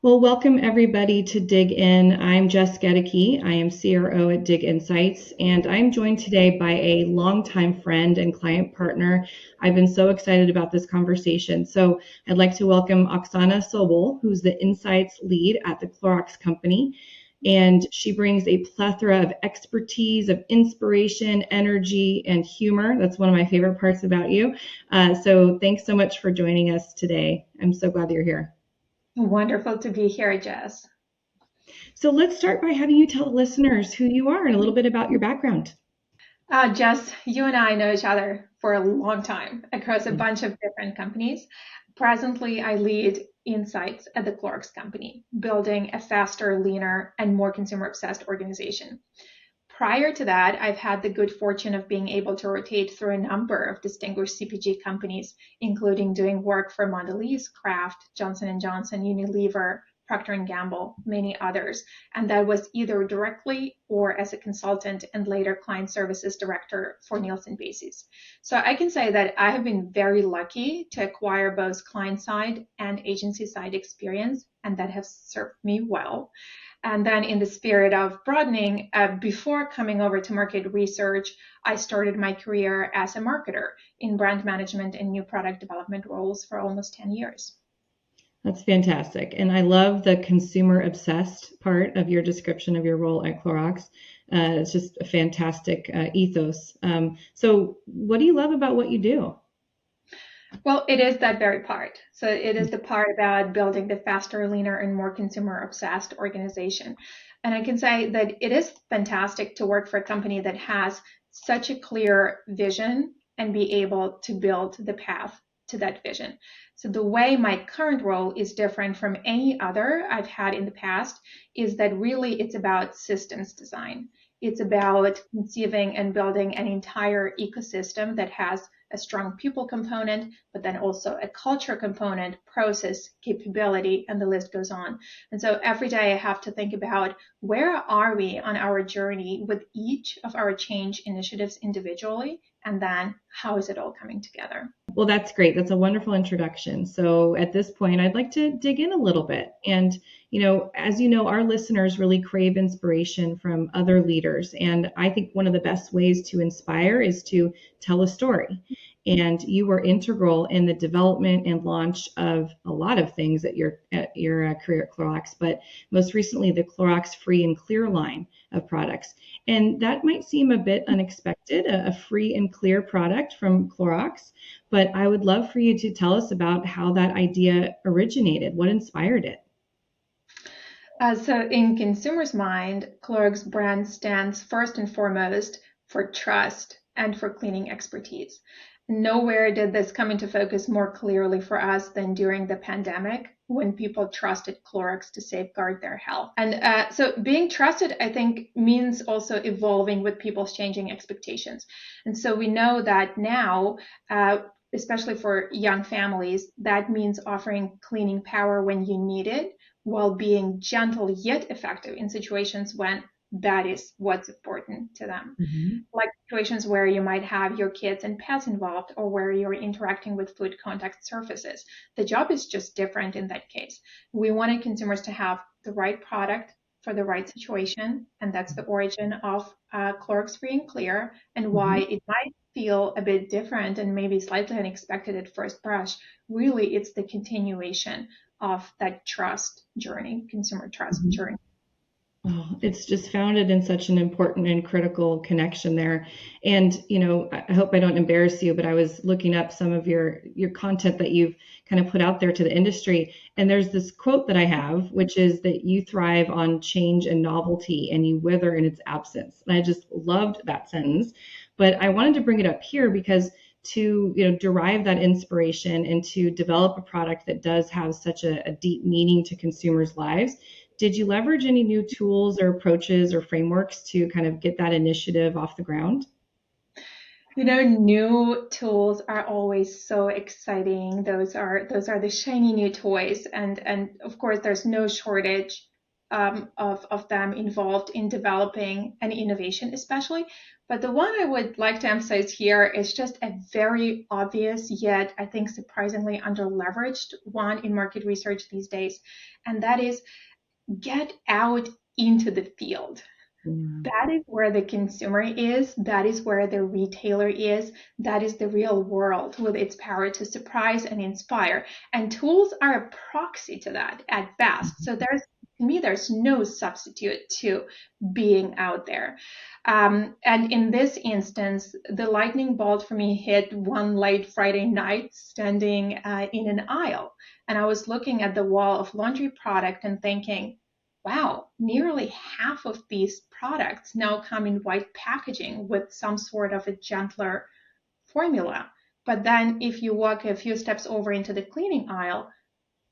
Well, welcome everybody to Dig In. I'm Jess Gaedeke. I am CRO at Dig Insights, and I'm joined today by a longtime friend and client partner. I've been so excited about this conversation. So I'd like to welcome Oksana Sobol, who's the Insights lead at the Clorox Company. And she brings a plethora of expertise, of inspiration, energy, and humor. That's one of my favorite parts about you. So thanks so much for joining us today. I'm so glad that you're here. Wonderful to be here, Jess. So let's start by having you tell the listeners who you are and a little bit about your background. Jess, you and I know each other for a long time across a bunch of different companies. Presently, I lead insights at the Clorox Company, building a faster, leaner, and more consumer-obsessed organization. Prior to that, I've had the good fortune of being able to rotate through a number of distinguished CPG companies, including doing work for Mondelez, Kraft, Johnson & Johnson, Unilever, Procter & Gamble, many others. And that was either directly or as a consultant and later client services director for Nielsen Basis. So I can say that I have been very lucky to acquire both client side and agency side experience, and that has served me well. And then, in the spirit of broadening, before coming over to market research, I started my career as a marketer in brand management and new product development roles for almost 10 years. That's fantastic. And I love the consumer obsessed part of your description of your role at Clorox. It's just a fantastic ethos. So, what do you love about what you do? Well, it is that very part. So it is the part about building the faster, leaner, and more consumer obsessed organization. And I can say that it is fantastic to work for a company that has such a clear vision and be able to build the path to that vision. So the way my current role is different from any other I've had in the past is that really it's about systems design. It's about conceiving and building an entire ecosystem that has a strong people component, but then also a culture component, process, capability, and the list goes on. And so every day I have to think about where are we on our journey with each of our change initiatives individually, and then how is it all coming together? Well, that's great. That's a wonderful introduction. So at this point, I'd like to dig in a little bit. And, as you know, our listeners really crave inspiration from other leaders. And I think one of the best ways to inspire is to tell a story. And you were integral in the development and launch of a lot of things at your career at Clorox, but most recently the Clorox Free and Clear line of products. And that might seem a bit unexpected, a free and clear product from Clorox, but I would love for you to tell us about how that idea originated. What inspired it? So in consumers' mind, Clorox brand stands first and foremost for trust and for cleaning expertise. Nowhere did this come into focus more clearly for us than during the pandemic when people trusted Clorox to safeguard their health. And so being trusted, I think, means also evolving with people's changing expectations. And so we know that now, especially for young families, that means offering cleaning power when you need it while being gentle yet effective in situations when that is what's important to them. Mhm. Like situations where you might have your kids and pets involved or where you're interacting with food contact surfaces. The job is just different in that case. We wanted consumers to have the right product for the right situation, and that's the origin of Clorox Free and Clear and why Mhm. it might feel a bit different and maybe slightly unexpected at first brush. Really, it's the continuation of that trust journey, consumer trust Mhm. journey. Oh, it's just founded in such an important and critical connection there. And, I hope I don't embarrass you, but I was looking up some of your content that you've kind of put out there to the industry. And there's this quote that I have, which is that you thrive on change and novelty and you wither in its absence. And I just loved that sentence. But I wanted to bring it up here because to, derive that inspiration and to develop a product that does have such a deep meaning to consumers' lives, did you leverage any new tools or approaches or frameworks to kind of get that initiative off the ground? New tools are always so exciting. Those are the shiny new toys, and of course, there's no shortage of them involved in developing an innovation, especially. But the one I would like to emphasize here is just a very obvious, yet I think surprisingly under-leveraged one in market research these days, and that is get out into the field. Yeah. That is where the consumer is. That is where the retailer is. That is the real world with its power to surprise and inspire. And tools are a proxy to that at best. So to me, there's no substitute to being out there. And in this instance, the lightning bolt for me hit one late Friday night standing in an aisle. And I was looking at the wall of laundry product and thinking, wow, nearly half of these products now come in white packaging with some sort of a gentler formula. But then if you walk a few steps over into the cleaning aisle,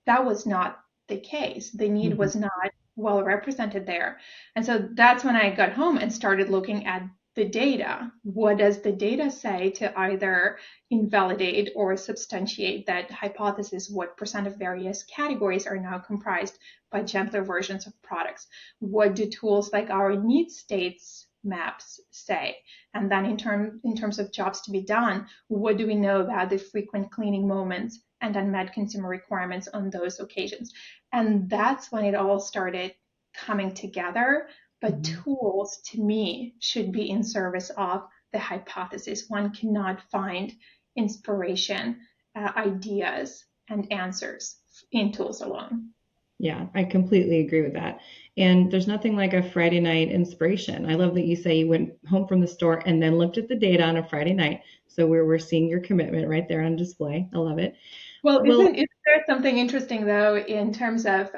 that was not the case. The need Mhm. was not well represented there. And so that's when I got home and started looking at the data. What does the data say to either invalidate or substantiate that hypothesis? What percent of various categories are now comprised by gentler versions of products? What do tools like our need states maps say? And then in terms of jobs to be done, what do we know about the frequent cleaning moments and unmet consumer requirements on those occasions? And that's when it all started coming together. But Mhm. tools, to me, should be in service of the hypothesis. One cannot find inspiration, ideas, and answers in tools alone. Yeah, I completely agree with that. And there's nothing like a Friday night inspiration. I love that you say you went home from the store and then looked at the data on a Friday night. So we're seeing your commitment right there on display. I love it. Well, Well, isn't there something interesting though in terms of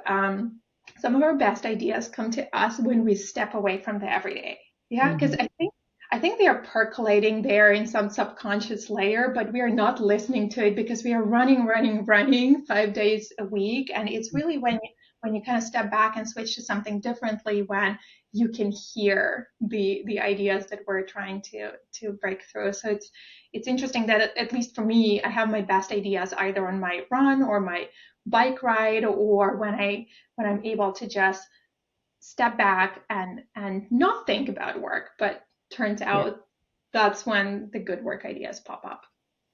some of our best ideas come to us when we step away from the everyday? Yeah, because mhm. I think they are percolating there in some subconscious layer, but we are not listening to it because we are running, running, running 5 days a week, and it's really when you kind of step back and switch to something differently when you can hear the ideas that we're trying to break through. So it's interesting that at least for me, I have my best ideas either on my run or my bike ride or when I'm able to just step back and not think about work. But turns Yeah, out that's when the good work ideas pop up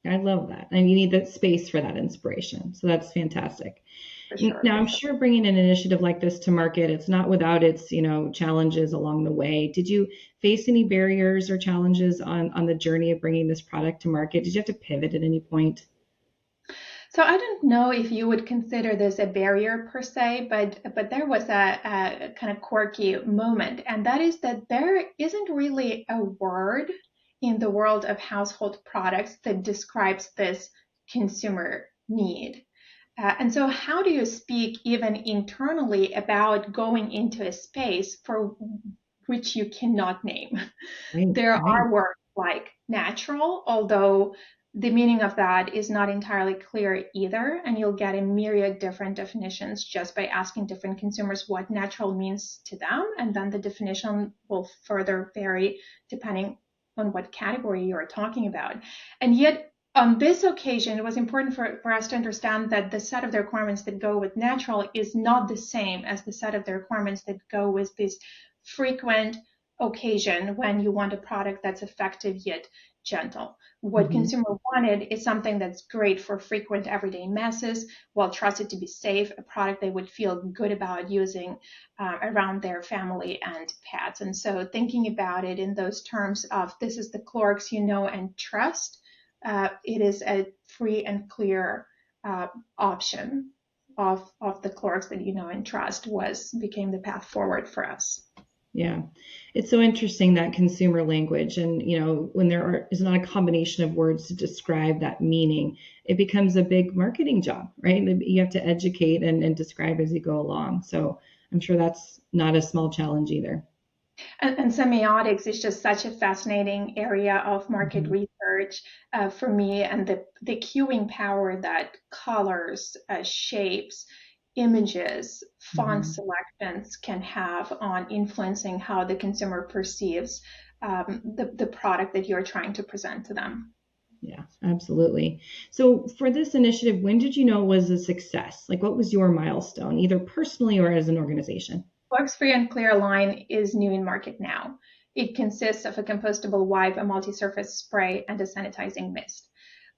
I love that. And you need that space for that inspiration. So that's fantastic. for sure, Now, for I'm sure. sure bringing an initiative like this to market, it's not without its, challenges along the way. Did you face any barriers or challenges on the journey of bringing this product to market? Did you have to pivot at any point? So I don't know if you would consider this a barrier per se, but there was a kind of quirky moment, and that is that there isn't really a word in the world of household products that describes this consumer need. And so, how do you speak even internally about going into a space for which you cannot name? Right, There right. are words like natural, although the meaning of that is not entirely clear either, and you'll get a myriad different definitions just by asking different consumers what natural means to them, and then the definition will further vary depending on what category you're talking about. And yet, on this occasion, it was important for us to understand that the set of the requirements that go with natural is not the same as the set of the requirements that go with this frequent occasion when you want a product that's effective yet gentle. What Hmm. consumer wanted is something that's great for frequent everyday messes, well trusted to be safe, a product they would feel good about using around their family and pets. And so thinking about it in those terms of this is the Clorox you know and trust, it is a free and clear option of the Clorox that you know and trust became the path forward for us. Yeah. It's so interesting that consumer language and, when is not a combination of words to describe that meaning, it becomes a big marketing job, right? You have to educate and describe as you go along. So I'm sure that's not a small challenge either. And semiotics is just such a fascinating area of market Mhm. research for me, and the cueing power that colors, shapes, images, font Mhm. selections can have on influencing how the consumer perceives the product that you're trying to present to them. Yeah, absolutely. So for this initiative, when did you know it was a success? Like what was your milestone, either personally or as an organization? Clorox Free and Clear line is new in market now. It consists of a compostable wipe, a multi-surface spray, and a sanitizing mist.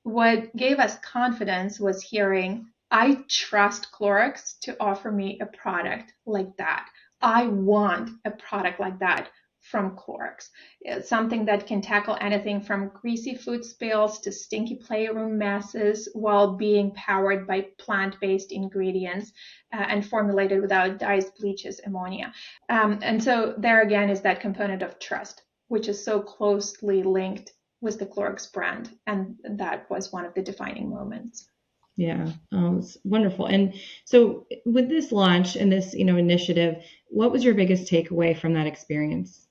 What gave us confidence was hearing, I trust Clorox to offer me a product like that. I want a product like that from Clorox. It's something that can tackle anything from greasy food spills to stinky playroom messes while being powered by plant-based ingredients and formulated without dyes, bleaches, ammonia. And so there again is that component of trust, which is so closely linked with the Clorox brand. And that was one of the defining moments. Yeah, it's wonderful. And so with this launch and this, initiative, what was your biggest takeaway from that experience?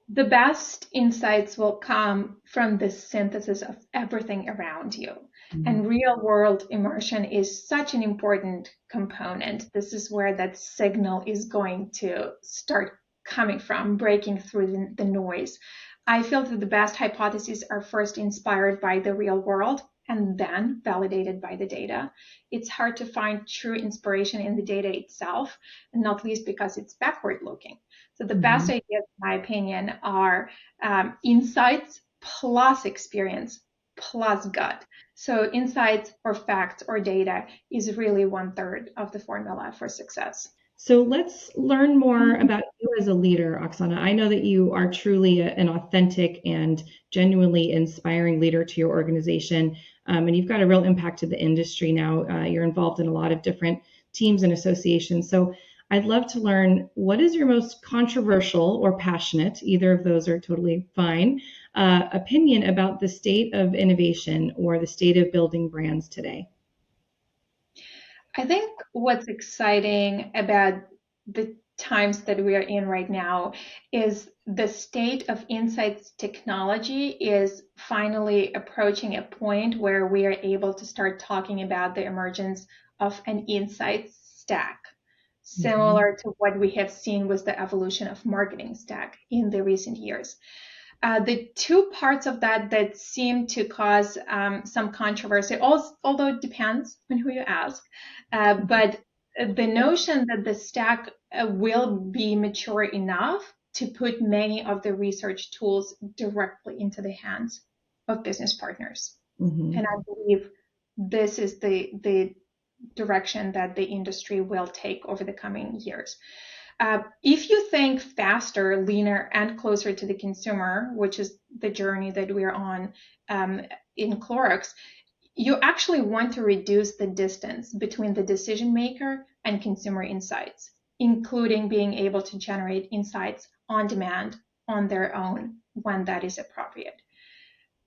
The best insights will come from the synthesis of everything around you. Mm-hmm. And real world immersion is such an important component. This is where that signal is going to start coming from, breaking through the noise. I feel that the best hypotheses are first inspired by the real world and then validated by the data. It's hard to find true inspiration in the data itself, and not least because it's backward looking. So the best ideas, in my opinion, are insights plus experience plus gut. So insights or facts or data is really 1/3 of the formula for success. So let's learn more about you as a leader, Oksana. I know that you are truly an authentic and genuinely inspiring leader to your organization, and you've got a real impact to the industry now. You're involved in a lot of different teams and associations. So I'd love to learn, what is your most controversial or passionate, either of those are totally fine, opinion about the state of innovation or the state of building brands today? I think what's exciting about the times that we are in right now is the state of insights technology is finally approaching a point where we are able to start talking about the emergence of an insights stack, similar to what we have seen with the evolution of marketing stack in the recent years. The two parts of that seem to cause some controversy, although it depends on who you ask. But the notion that the stack will be mature enough to put many of the research tools directly into the hands of business partners. And I believe this is the direction that the industry will take over the coming years. If you think faster, leaner, and closer to the consumer, which is the journey that we're on in Clorox, you actually want to reduce the distance between the decision maker and consumer insights, including being able to generate insights on demand on their own when that is appropriate.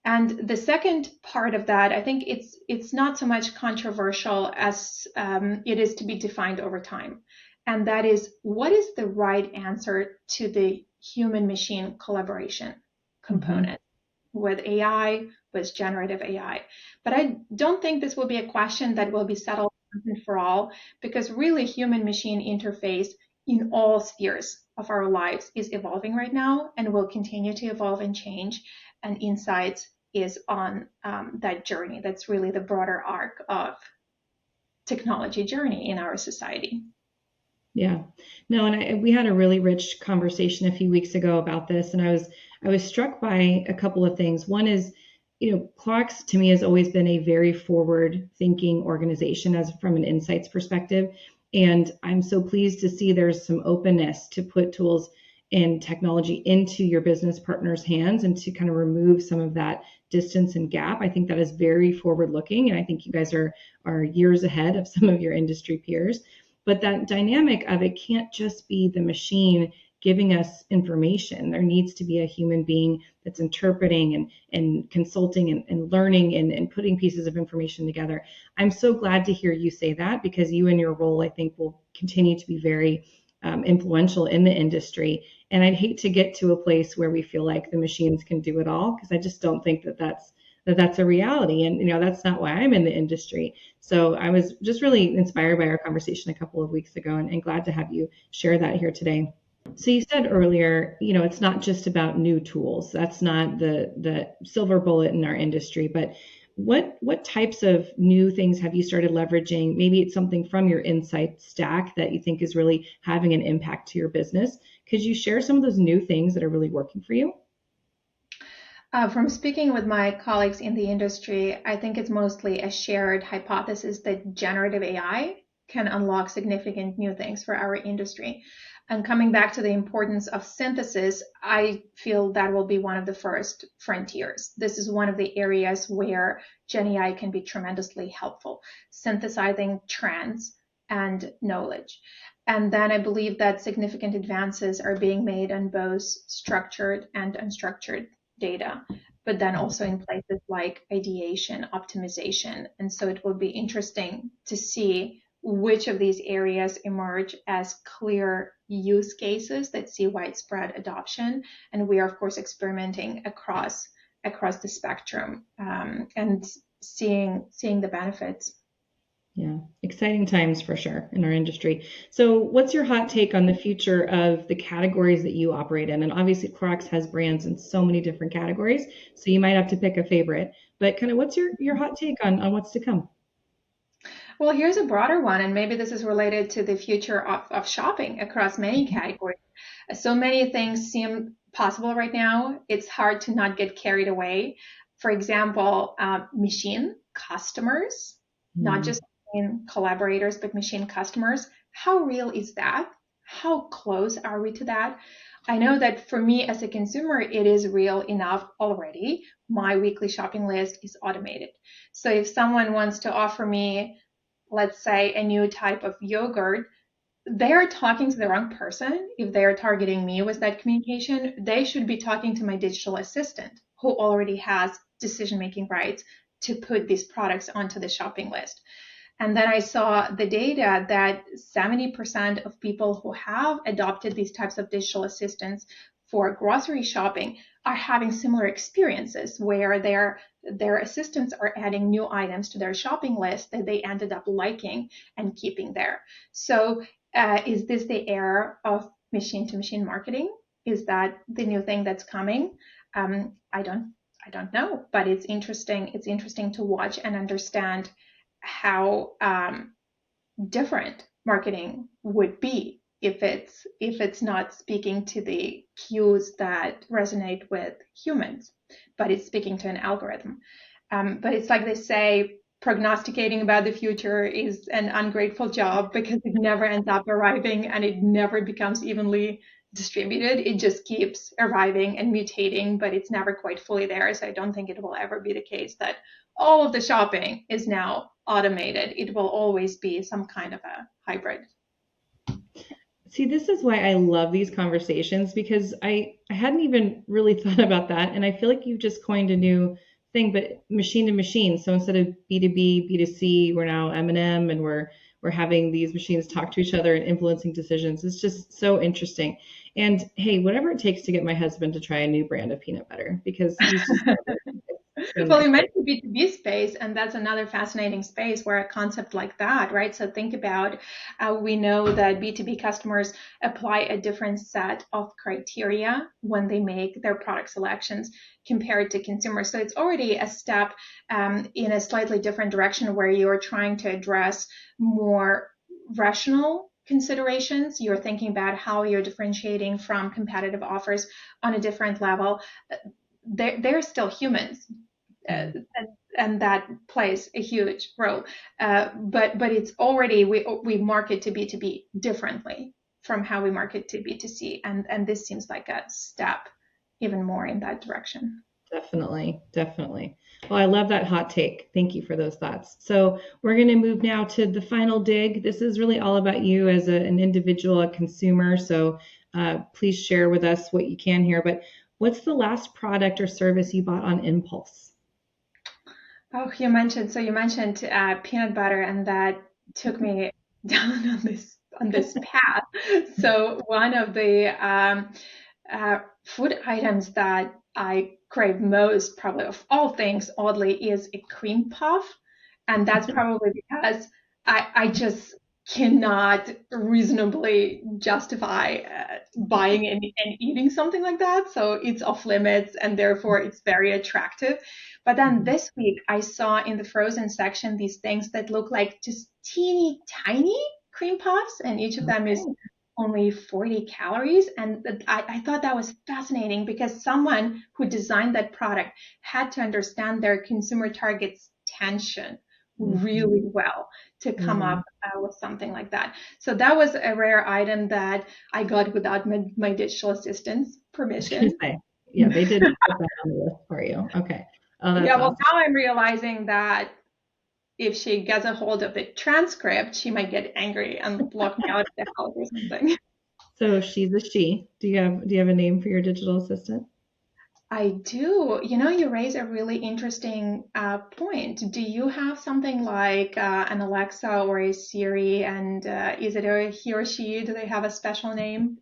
And the second part of that, I think it's not so much controversial as it is to be defined over time. And that is, what is the right answer to the human-machine collaboration component with AI, with generative AI? But I don't think this will be a question that will be settled once and for all, because really human-machine interface in all spheres of our lives is evolving right now and will continue to evolve and change. And insights is on that journey. That's really the broader arc of technology journey in our society. Yeah, no, and we had a really rich conversation a few weeks ago about this, and I was struck by a couple of things. One is, Clorox to me has always been a very forward-thinking organization as from an insights perspective, and I'm so pleased to see there's some openness to put tools and technology into your business partners' hands and to kind of remove some of that distance and gap. I think that is very forward-looking, and I think you guys are years ahead of some of your industry peers. But that dynamic of it can't just be the machine giving us information. There needs to be a human being that's interpreting and consulting and learning and putting pieces of information together. I'm so glad to hear you say that, because you and your role, I think, will continue to be very influential in the industry. And I'd hate to get to a place where we feel like the machines can do it all, because I just don't think that that's a reality. And, that's not why I'm in the industry. So I was just really inspired by our conversation a couple of weeks ago and glad to have you share that here today. So you said earlier, it's not just about new tools. That's not the silver bullet in our industry, but What types of new things have you started leveraging? Maybe it's something from your insight stack that you think is really having an impact to your business. Could you share some of those new things that are really working for you? From speaking with my colleagues in the industry, I think it's mostly a shared hypothesis that generative AI can unlock significant new things for our industry. And coming back to the importance of synthesis, I feel that will be one of the first frontiers. This is one of the areas where Gen AI can be tremendously helpful, synthesizing trends and knowledge. And then I believe that significant advances are being made on both structured and unstructured data, but then also in places like ideation, optimization. And so it will be interesting to see which of these areas emerge as clear use cases that see widespread adoption. And we are, of course, experimenting across the spectrum, and seeing the benefits. Yeah, exciting times for sure in our industry. So, what's your hot take on the future of the categories that you operate in? And obviously, Clorox has brands in so many different categories, so you might have to pick a favorite. But kind of what's your hot take on what's to come? Well, here's a broader one, and maybe this is related to the future of shopping across many categories. So many things seem possible right now. It's hard to not get carried away. For example, machine customers, not Hmm. just machine collaborators, but machine customers. How real is that? How close are we to that? I know that for me as a consumer, it is real enough already. My weekly shopping list is automated. So if someone wants to offer me, let's say, a new type of yogurt, they are talking to the wrong person. If they are targeting me with that communication, they should be talking to my digital assistant who already has decision-making rights to put these products onto the shopping list. And then I saw the data that 70% of people who have adopted these types of digital assistants for grocery shopping are having similar experiences where their assistants are adding new items to their shopping list that they ended up liking and keeping there. So is this the era of machine to machine marketing? Is that the new thing that's coming? I don't know, but it's interesting. It's interesting to watch and understand how different marketing would be if it's not speaking to the cues that resonate with humans, but it's speaking to an algorithm. But it's like they say, prognosticating about the future is an ungrateful job because it never ends up arriving and it never becomes evenly distributed. It just keeps arriving and mutating, but it's never quite fully there. So I don't think it will ever be the case that all of the shopping is now automated. It will always be some kind of a hybrid. See, this is why I love these conversations because I hadn't even really thought about that. And I feel like you've just coined a new thing, but machine to machine. So instead of B2B, B2C, we're now M&M and we're having these machines talk to each other and influencing decisions. It's just so interesting. And hey, whatever it takes to get my husband to try a new brand of peanut butter because he's just it's been Well, my you mentioned B2B space, and that's another fascinating space where a concept like that, right? So think about, we know that B2B customers apply a different set of criteria when they make their product selections compared to consumers. So it's already a step in a slightly different direction where you're trying to address more rational considerations. You're thinking about how you're differentiating from competitive offers on a different level. They're still humans, uh, and, and that plays a huge role. But it's already we market to B2B differently from how we market to B2C, and this seems like a step even more in that direction. definitely, definitely. Well, I love that hot take. Thank you for those thoughts. So we're going to move now to the final dig. This is really all about you as an individual, a consumer. So please share with us what you can here. But what's the last product or service you bought on impulse? Oh, you mentioned peanut butter, and that took me down on this path. So one of the food items that I crave most, probably of all things, oddly, is a cream puff. And that's probably because I just cannot reasonably justify buying and eating something like that. So it's off limits and therefore it's very attractive. But then this week I saw in the frozen section these things that look like just teeny tiny cream puffs, and each of them is only 40 calories. And I thought that was fascinating because someone who designed that product had to understand their consumer target's tension really well to come up with something like that. So that was a rare item that I got without my digital assistant's permission. Yeah, they did put that on the list for you. Okay. Oh, that's Yeah, well, awesome. now I'm realizing that if she gets a hold of the transcript, she might get angry and lock me out of the house or something. So she's a she. Do you have a name for your digital assistant? I do. You know, you raise a really interesting point. Do you have something like an Alexa or a Siri, and is it a he or she? Do they have a special name?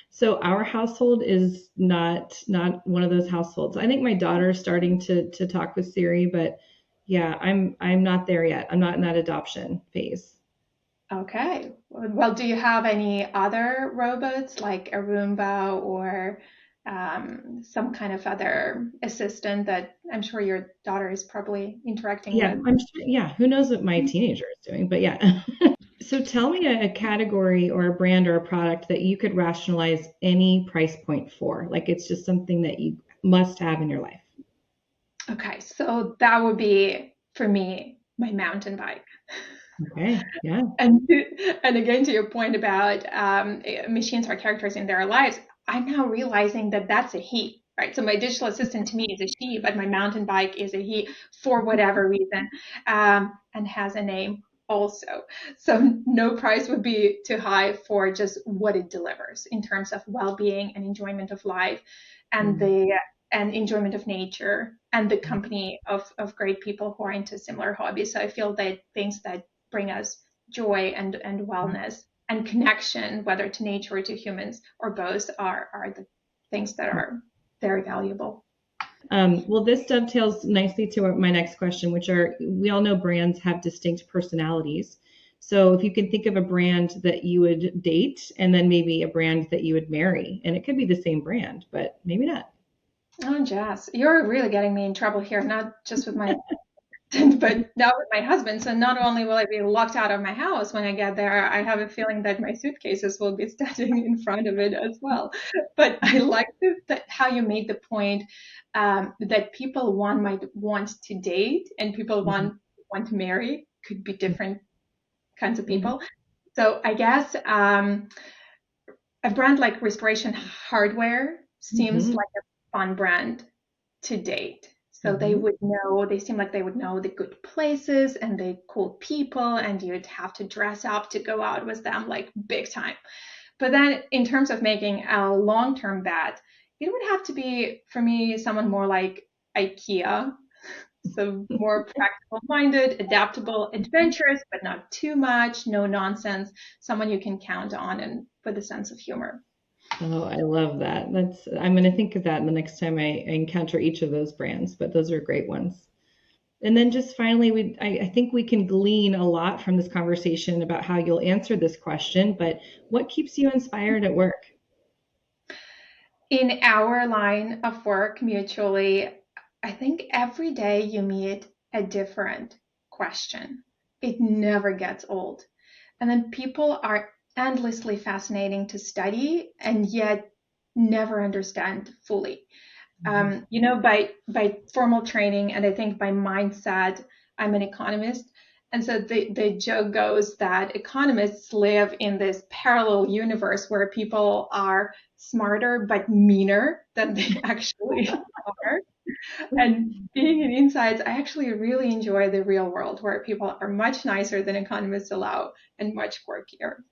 So our household is not one of those households. I think my daughter's starting to talk with Siri, but yeah, I'm not there yet. I'm not in that adoption phase. Okay. Well, do you have any other robots like a Roomba or some kind of other assistant that I'm sure your daughter is probably interacting Yeah, with? I'm sure, yeah, who knows what my teenager is doing, but yeah. So tell me a category or a brand or a product that you could rationalize any price point for. Like it's just something that you must have in your life. Okay, so that would be for me my mountain bike. Okay, yeah. And and again, to your point about machines are characters in their lives, I'm now realizing that that's a he, right? So my digital assistant to me is a she, but my mountain bike is a he for whatever reason, and has a name also. So no price would be too high for just what it delivers in terms of well-being and enjoyment of life, and Mm. the and enjoyment of nature and the company of great people who are into similar hobbies. So I feel that things that bring us joy and wellness and connection, whether to nature or to humans or both, are the things that are very valuable. Well, this dovetails nicely to my next question, which are we all know brands have distinct personalities. So if you can think of a brand that you would date and then maybe a brand that you would marry, and it could be the same brand, but maybe not. Oh, Jess, you're really getting me in trouble here, not just with my but now with my husband. So not only will I be locked out of my house when I get there, I have a feeling that my suitcases will be standing in front of it as well. But I like that how you made the point that people one might want to date and people Mhm. want to marry could be different kinds of Mhm. people. So I guess a brand like Restoration Hardware seems Mhm. like a fun brand to date. So Mhm. they seem like they would know the good places and the cool people, and you'd have to dress up to go out with them like big time. But then in terms of making a long-term bet, it would have to be for me someone more like IKEA. So more practical minded, adaptable, adventurous, but not too much, no nonsense, someone you can count on and with a sense of humor. Oh, I love that. I'm going to think of that the next time I encounter each of those brands, but those are great ones. And then just finally, I think we can glean a lot from this conversation about how you'll answer this question, but what keeps you inspired at work? In our line of work mutually, I think every day you meet a different question. It never gets old. And then people are endlessly fascinating to study and yet never understand fully. By formal training and I think by mindset, I'm an economist. And so the joke goes that economists live in this parallel universe where people are smarter but meaner than they actually are. And being in insights, I actually really enjoy the real world where people are much nicer than economists allow and much quirkier.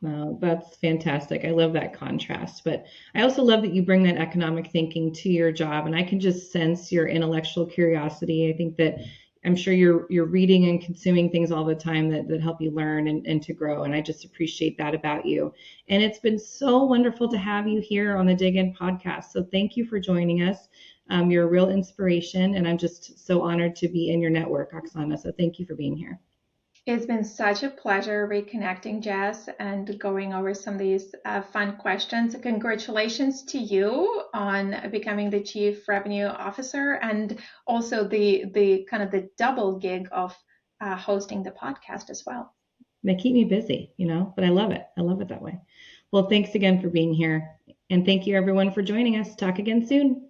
Oh, that's fantastic. I love that contrast. But I also love that you bring that economic thinking to your job, and I can just sense your intellectual curiosity. I think that I'm sure you're reading and consuming things all the time that help you learn and to grow. And I just appreciate that about you. And it's been so wonderful to have you here on the Dig In podcast. So thank you for joining us. You're a real inspiration, and I'm just so honored to be in your network, Oksana. So thank you for being here. It's been such a pleasure reconnecting, Jess, and going over some of these fun questions. Congratulations to you on becoming the Chief Revenue Officer, and also the kind of the double gig of hosting the podcast as well. They keep me busy, but I love it. I love it that way. Well, thanks again for being here. And thank you everyone for joining us. Talk again soon.